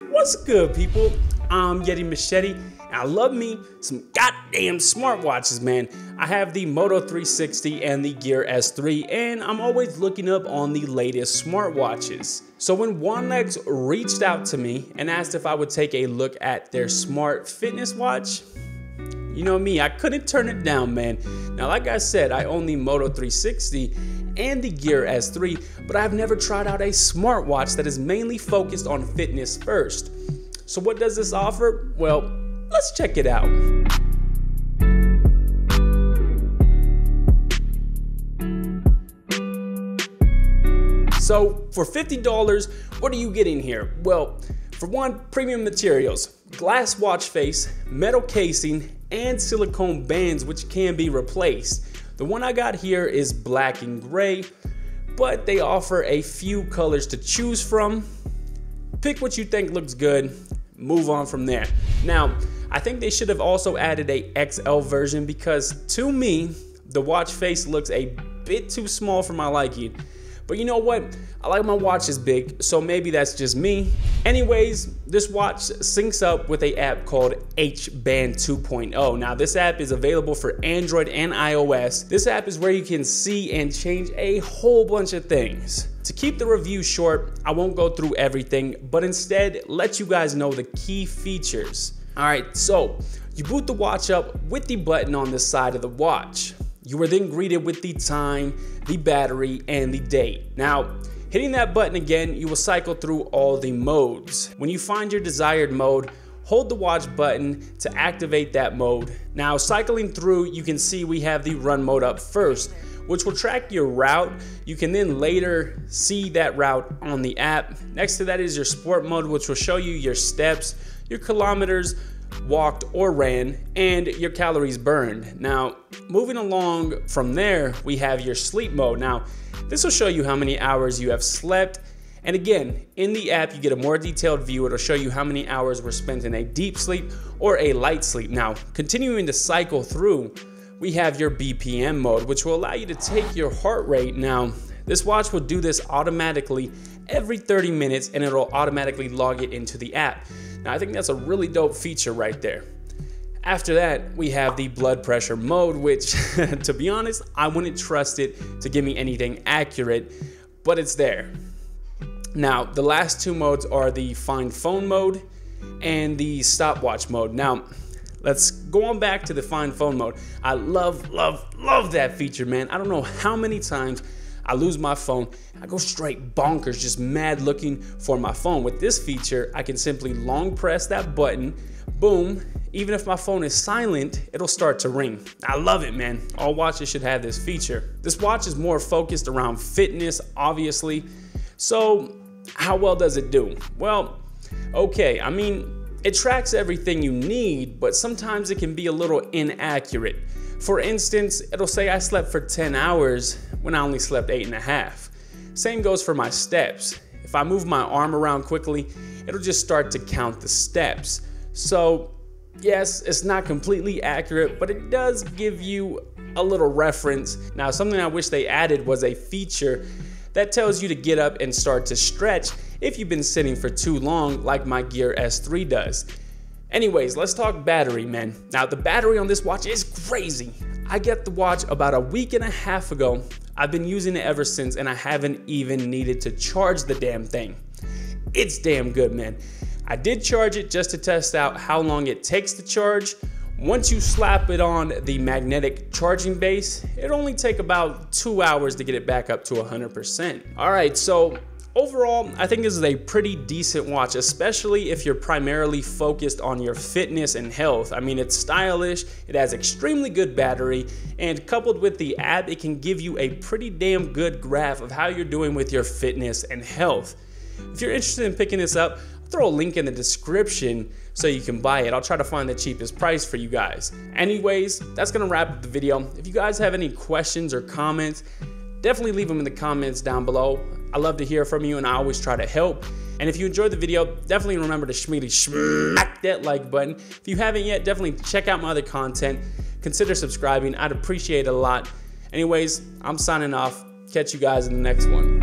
What's good, people? I'm YetiMachete, and I love me some goddamn smartwatches, man. I have the Moto 360 and the Gear S3, and I'm always looking up on the latest smartwatches. So when wonlex reached out to me and asked if I would take a look at their smart fitness watch, you know me, I couldn't turn it down, man. Now, like I said, I own the Moto 360 and the Gear S3, but I've never tried out a smartwatch that is mainly focused on fitness first. So what does this offer? Well, let's check it out. So for $50, what are you getting here? Well, for one, premium materials, glass watch face, metal casing, and silicone bands which can be replaced. The one I got here is black and gray, but they offer a few colors to choose from. Pick what you think looks good, move on from there. Now, I think they should have also added a XL version because to me, the watch face looks a bit too small for my liking. But you know what? I like my watches big, so maybe that's just me. Anyways, this watch syncs up with an app called H-Band 2.0. Now, this app is available for Android and iOS. This app is where you can see and change a whole bunch of things. To keep the review short, I won't go through everything, but instead let you guys know the key features. All right, so you boot the watch up with the button on the side of the watch. You are then greeted with the time, the battery, and the date. Now, hitting that button again, you will cycle through all the modes. When you find your desired mode, hold the watch button to activate that mode. Now, cycling through, you can see we have the run mode up first, which will track your route. You can then later see that route on the app. Next to that is your sport mode, which will show you your steps, your kilometers walked or ran, and your calories burned. Now, moving along from there, we have your sleep mode. Now, this will show you how many hours you have slept. And again, in the app, you get a more detailed view. It'll show you how many hours were spent in a deep sleep or a light sleep. Now, continuing to cycle through, we have your BPM mode, which will allow you to take your heart rate. Now, this watch will do this automatically every 30 minutes, and it'll automatically log it into the app. Now, I think that's a really dope feature right there. After that, we have the blood pressure mode, which, to be honest, I wouldn't trust it to give me anything accurate, but it's there. Now, the last two modes are the find phone mode and the stopwatch mode. Now, let's go on back to the find phone mode. I love that feature, man. I don't know how many times I lose my phone. I go straight bonkers, just mad looking for my phone. With this feature, I can simply long press that button, boom. Even if my phone is silent, it'll start to ring. I love it, man. All watches should have this feature. This watch is more focused around fitness, obviously. So how well does it do? Well, okay, I mean, it tracks everything you need, but sometimes it can be a little inaccurate. For instance, it'll say I slept for 10 hours when I only slept 8.5. Same goes for my steps. If I move my arm around quickly, it'll just start to count the steps. So yes, it's not completely accurate, but it does give you a little reference. Now, something I wish they added was a feature that tells you to get up and start to stretch if you've been sitting for too long, like my Gear S3 does. Anyways, let's talk battery, man. Now, the battery on this watch is crazy. I got the watch about a week and a half ago. I've been using it ever since, and I haven't even needed to charge the damn thing. It's damn good, man. I did charge it just to test out how long it takes to charge. Once you slap it on the magnetic charging base, it'll only take about 2 hours to get it back up to 100%. All right, so overall, I think this is a pretty decent watch, especially if you're primarily focused on your fitness and health. I mean, it's stylish, it has extremely good battery, and coupled with the app, it can give you a pretty damn good graph of how you're doing with your fitness and health. If you're interested in picking this up, I'll throw a link in the description so you can buy it. I'll try to find the cheapest price for you guys. Anyways, that's gonna wrap up the video. If you guys have any questions or comments, definitely leave them in the comments down below. I love to hear from you, and I always try to help. And if you enjoyed the video, definitely remember to smack that like button. If you haven't yet, definitely check out my other content. Consider subscribing. I'd appreciate it a lot. Anyways, I'm signing off. Catch you guys in the next one.